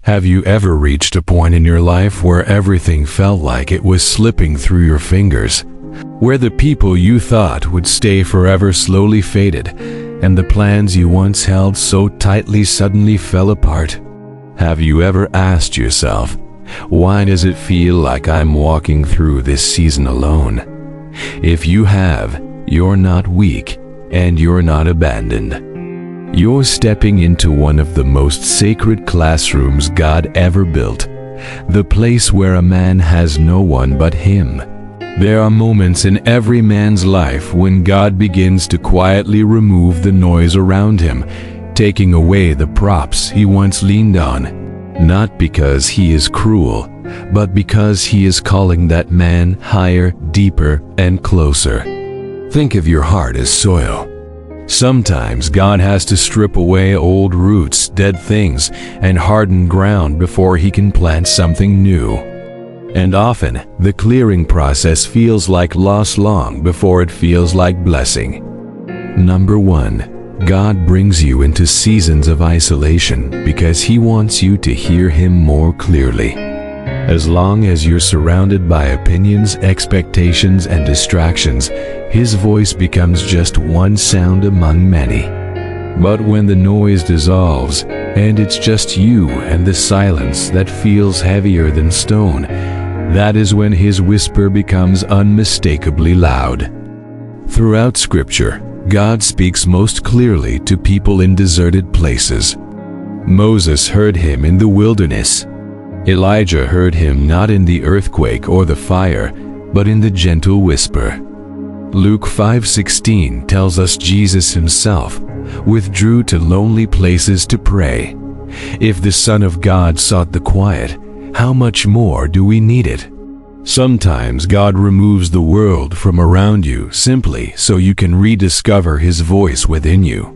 Have you ever reached a point in your life where everything felt like it was slipping through your fingers? Where the people you thought would stay forever slowly faded, and the plans you once held so tightly suddenly fell apart? Have you ever asked yourself, why does it feel like I'm walking through this season alone? If you have, you're not weak, and you're not abandoned. You're stepping into one of the most sacred classrooms God ever built, the place where a man has no one but Him. There are moments in every man's life when God begins to quietly remove the noise around him, taking away the props he once leaned on, not because He is cruel, but because He is calling that man higher, deeper, and closer. Think of your heart as soil. Sometimes God has to strip away old roots, dead things, and hardened ground before He can plant something new. And often, the clearing process feels like loss long before it feels like blessing. Number 1. God brings you into seasons of isolation because He wants you to hear Him more clearly. As long as you're surrounded by opinions, expectations, and distractions, His voice becomes just one sound among many. But when the noise dissolves, and it's just you and the silence that feels heavier than stone, that is when His whisper becomes unmistakably loud. Throughout Scripture, God speaks most clearly to people in deserted places. Moses heard Him in the wilderness. Elijah heard Him not in the earthquake or the fire, but in the gentle whisper. Luke 5:16 tells us Jesus Himself withdrew to lonely places to pray. If the Son of God sought the quiet, how much more do we need it? Sometimes God removes the world from around you simply so you can rediscover His voice within you.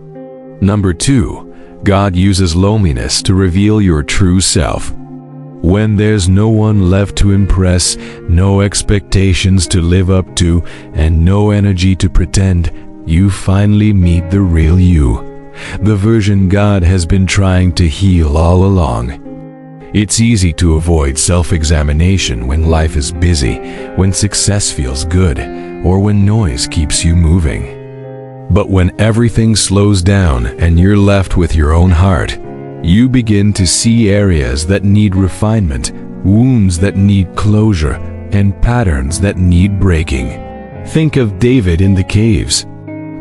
Number 2, God uses loneliness to reveal your true self. When there's no one left to impress, no expectations to live up to, and no energy to pretend, you finally meet the real you, the version God has been trying to heal all along. It's easy to avoid self-examination when life is busy, when success feels good, or when noise keeps you moving. But when everything slows down and you're left with your own heart, you begin to see areas that need refinement, wounds that need closure, and patterns that need breaking. Think of David in the caves.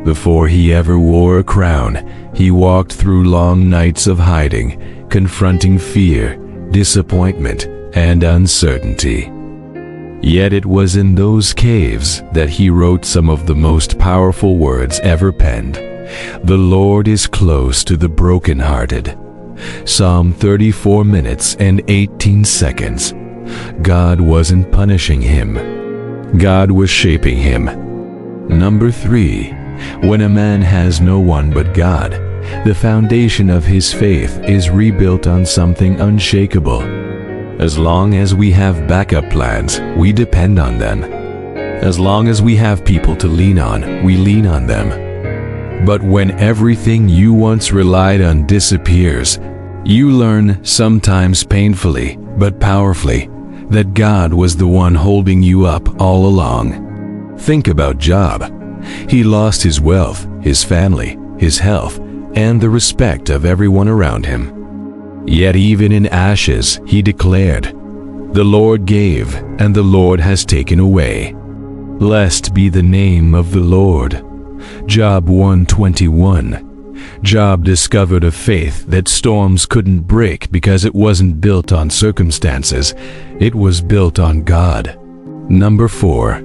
Before he ever wore a crown, he walked through long nights of hiding, confronting fear, disappointment, and uncertainty. Yet it was in those caves that he wrote some of the most powerful words ever penned. The Lord is close to the brokenhearted. Psalm 34 minutes and 18 seconds. God wasn't punishing him. God was shaping him. Number 3. When a man has no one but God, the foundation of his faith is rebuilt on something unshakable. As long as we have backup plans, we depend on them. As long as we have people to lean on, we lean on them. But when everything you once relied on disappears, you learn, sometimes painfully, but powerfully, that God was the one holding you up all along. Think about Job. He lost his wealth, his family, his health, and the respect of everyone around him. Yet even in ashes, he declared, "The Lord gave, and the Lord has taken away. Blessed be the name of the Lord." Job 1:21. Job discovered a faith that storms couldn't break because it wasn't built on circumstances, it was built on God. Number 4.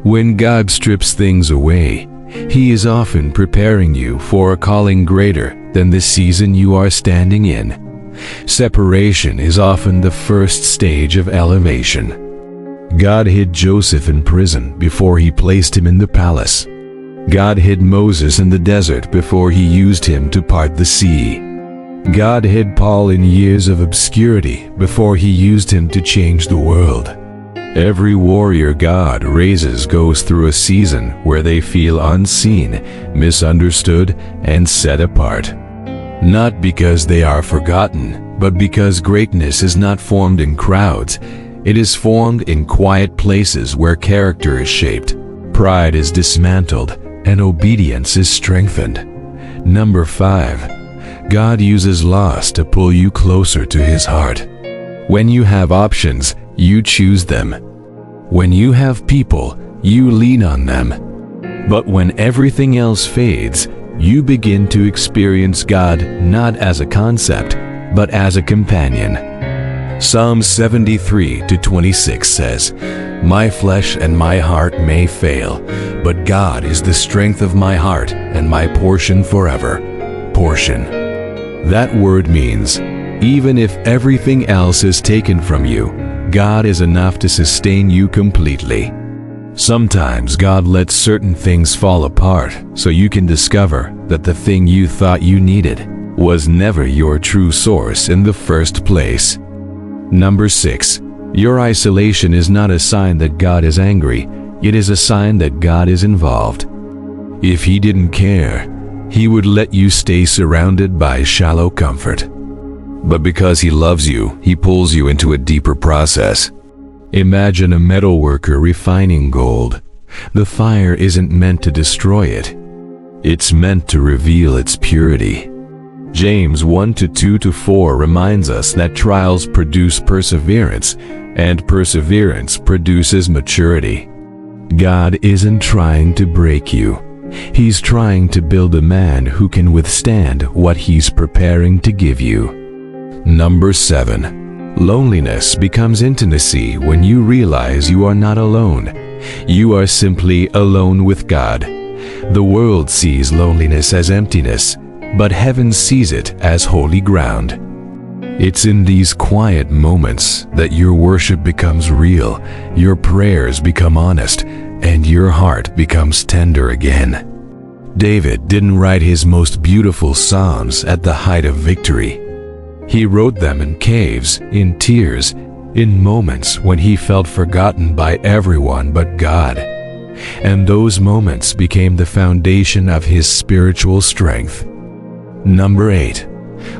When God strips things away, He is often preparing you for a calling greater than the season you are standing in. Separation is often the first stage of elevation. God hid Joseph in prison before He placed him in the palace. God hid Moses in the desert before He used him to part the sea. God hid Paul in years of obscurity before He used him to change the world. Every warrior God raises goes through a season where they feel unseen, misunderstood, and set apart. Not because they are forgotten, But because greatness is not formed in crowds, it is formed in quiet places where character is shaped, pride is dismantled, and obedience is strengthened. Number 5. God uses loss to pull you closer to His heart. When you have options, you choose them. When you have people, you lean on them. But when everything else fades, you begin to experience God not as a concept, but as a companion. Psalm 73:26 says, "My flesh and my heart may fail, but God is the strength of my heart and my portion forever." Portion. That word means, even if everything else is taken from you, God is enough to sustain you completely. Sometimes God lets certain things fall apart so you can discover that the thing you thought you needed was never your true source in the first place. Number 6. Your isolation is not a sign that God is angry. It is a sign that God is involved. If He didn't care, He would let you stay surrounded by shallow comfort. But because He loves you, He pulls you into a deeper process. Imagine a metalworker refining gold. The fire isn't meant to destroy it. It's meant to reveal its purity. James 1:2-4 reminds us that trials produce perseverance, and perseverance produces maturity. God isn't trying to break you. He's trying to build a man who can withstand what He's preparing to give you. Number 7. Loneliness becomes intimacy when you realize you are not alone. You are simply alone with God. The world sees loneliness as emptiness, but heaven sees it as holy ground. It's in these quiet moments that your worship becomes real, your prayers become honest, and your heart becomes tender again. David didn't write his most beautiful psalms at the height of victory. He wrote them in caves, in tears, in moments when he felt forgotten by everyone but God. And those moments became the foundation of his spiritual strength. Number 8.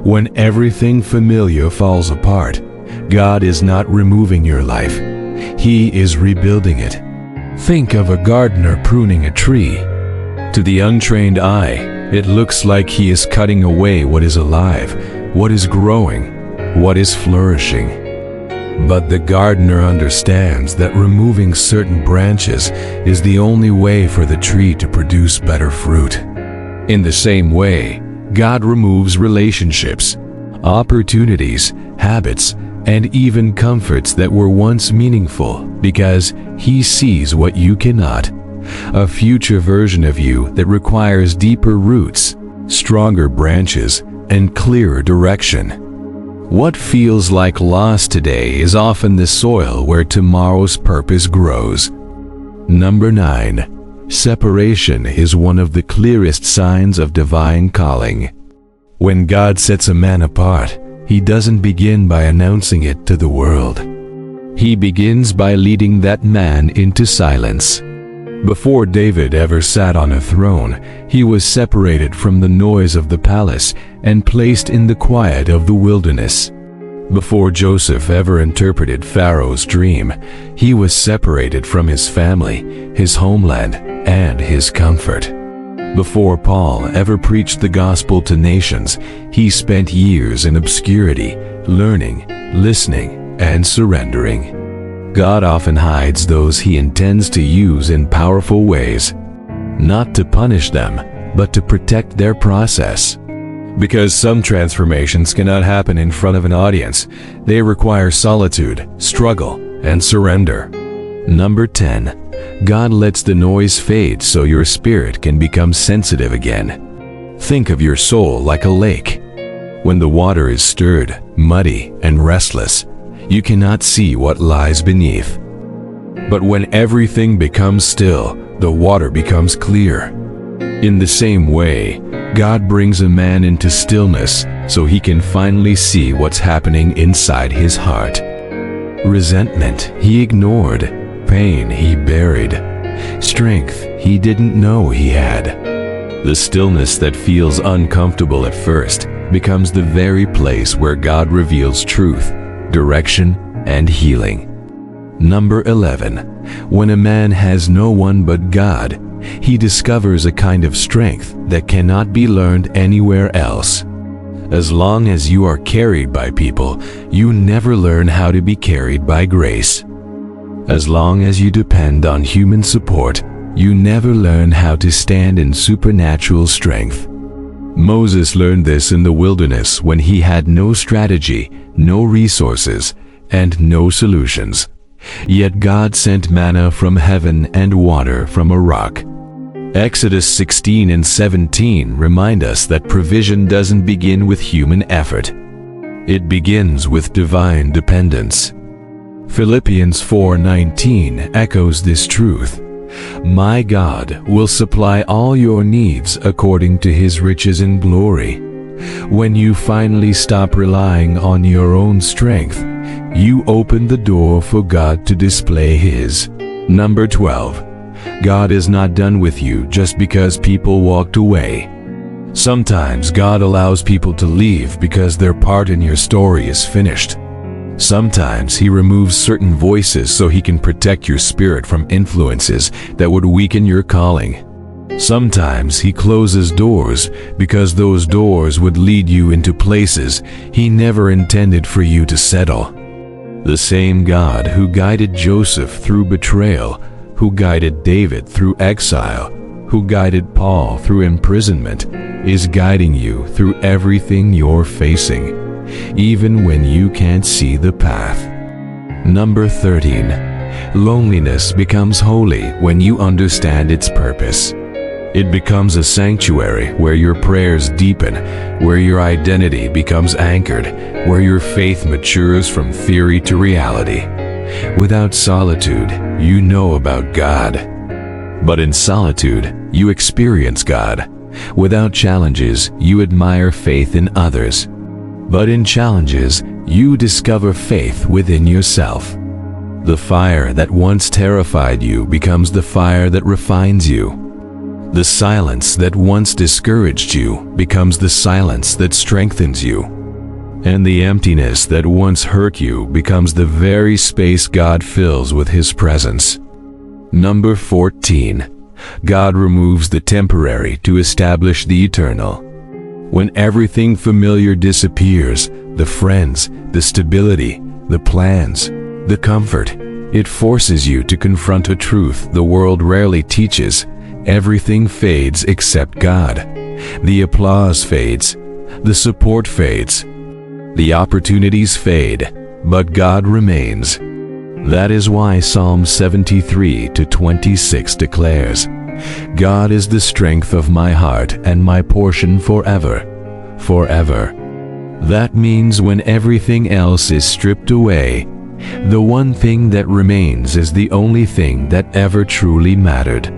When everything familiar falls apart, God is not removing your life. He is rebuilding it. Think of a gardener pruning a tree. To the untrained eye, it looks like he is cutting away what is alive, what is growing, what is flourishing. But the gardener understands that removing certain branches is the only way for the tree to produce better fruit. In the same way, God removes relationships, opportunities, habits, and even comforts that were once meaningful because He sees what you cannot. A future version of you that requires deeper roots, stronger branches, and clearer direction. What feels like loss today is often the soil where tomorrow's purpose grows. Number 9. Separation is one of the clearest signs of divine calling. When God sets a man apart, He doesn't begin by announcing it to the world. He begins by leading that man into silence. Before David ever sat on a throne, he was separated from the noise of the palace and placed in the quiet of the wilderness. Before Joseph ever interpreted Pharaoh's dream, he was separated from his family, his homeland, and his comfort. Before Paul ever preached the gospel to nations, he spent years in obscurity, learning, listening, and surrendering. God often hides those He intends to use in powerful ways, not to punish them, but to protect their process. Because some transformations cannot happen in front of an audience, they require solitude, struggle, and surrender. Number 10. God lets the noise fade so your spirit can become sensitive again. Think of your soul like a lake. When the water is stirred, muddy, and restless, you cannot see what lies beneath. But when everything becomes still, the water becomes clear. In the same way, God brings a man into stillness so he can finally see what's happening inside his heart. Resentment he ignored, pain he buried, strength he didn't know he had. The stillness that feels uncomfortable at first becomes the very place where God reveals truth, direction, and healing. Number 11. When a man has no one but God, he discovers a kind of strength that cannot be learned anywhere else. As long as you are carried by people, you never learn how to be carried by grace. As long as you depend on human support, you never learn how to stand in supernatural strength. Moses learned this in the wilderness when he had no strategy, no resources, and no solutions. Yet God sent manna from heaven and water from a rock. Exodus 16 and 17 remind us that provision doesn't begin with human effort. It begins with divine dependence. Philippians 4:19 echoes this truth. My God will supply all your needs according to His riches in glory. When you finally stop relying on your own strength, you open the door for God to display His. Number 12. God is not done with you just because people walked away. Sometimes God allows people to leave because their part in your story is finished. Sometimes He removes certain voices so He can protect your spirit from influences that would weaken your calling. Sometimes He closes doors because those doors would lead you into places He never intended for you to settle. The same God who guided Joseph through betrayal, who guided David through exile, who guided Paul through imprisonment, is guiding you through everything you're facing, even when you can't see the path. Number 13. Loneliness becomes holy when you understand its purpose. It becomes a sanctuary where your prayers deepen, where your identity becomes anchored, where your faith matures from theory to reality. Without solitude, you know about God. But in solitude, you experience God. Without challenges, you admire faith in others. But in challenges, you discover faith within yourself. The fire that once terrified you becomes the fire that refines you. The silence that once discouraged you becomes the silence that strengthens you. And the emptiness that once hurt you becomes the very space God fills with His presence. Number 14. God removes the temporary to establish the eternal. When everything familiar disappears, the friends, the stability, the plans, the comfort, it forces you to confront a truth the world rarely teaches. Everything fades except God. The applause fades. The support fades. The opportunities fade, but God remains. That is why Psalm 73:26 declares, God is the strength of my heart and my portion forever, forever. That means when everything else is stripped away, the one thing that remains is the only thing that ever truly mattered.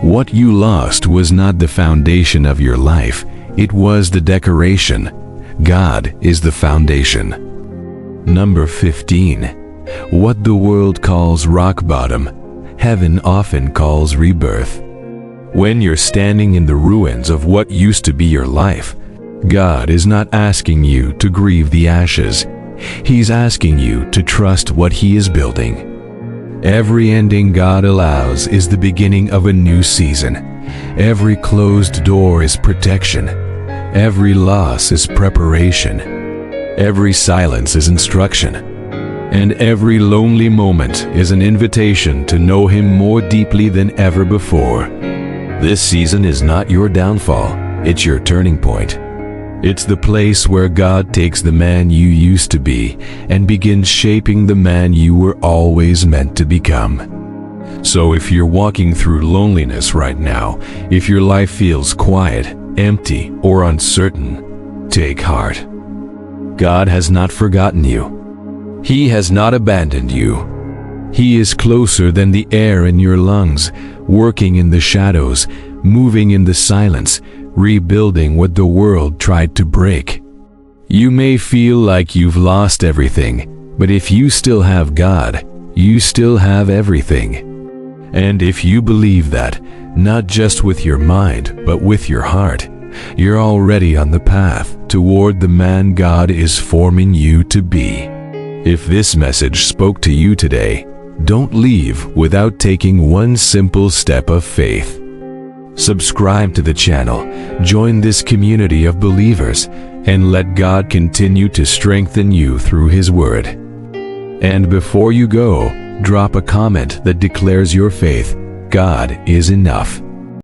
What you lost was not the foundation of your life, it was the decoration. God is the foundation. Number 15. What the world calls rock bottom, heaven often calls rebirth. When you're standing in the ruins of what used to be your life, God is not asking you to grieve the ashes. He's asking you to trust what He is building. Every ending God allows is the beginning of a new season. Every closed door is protection. Every loss is preparation. Every silence is instruction. And every lonely moment is an invitation to know Him more deeply than ever before. This season is not your downfall, it's your turning point. It's the place where God takes the man you used to be and begins shaping the man you were always meant to become. So if you're walking through loneliness right now, if your life feels quiet, empty, or uncertain, take heart. God has not forgotten you. He has not abandoned you. He is closer than the air in your lungs, working in the shadows, moving in the silence, rebuilding what the world tried to break. You may feel like you've lost everything, but if you still have God, you still have everything. And if you believe that, not just with your mind, but with your heart, you're already on the path toward the man God is forming you to be. If this message spoke to you today, don't leave without taking one simple step of faith. Subscribe to the channel, join this community of believers, and let God continue to strengthen you through His Word. And before you go, drop a comment that declares your faith. God is enough.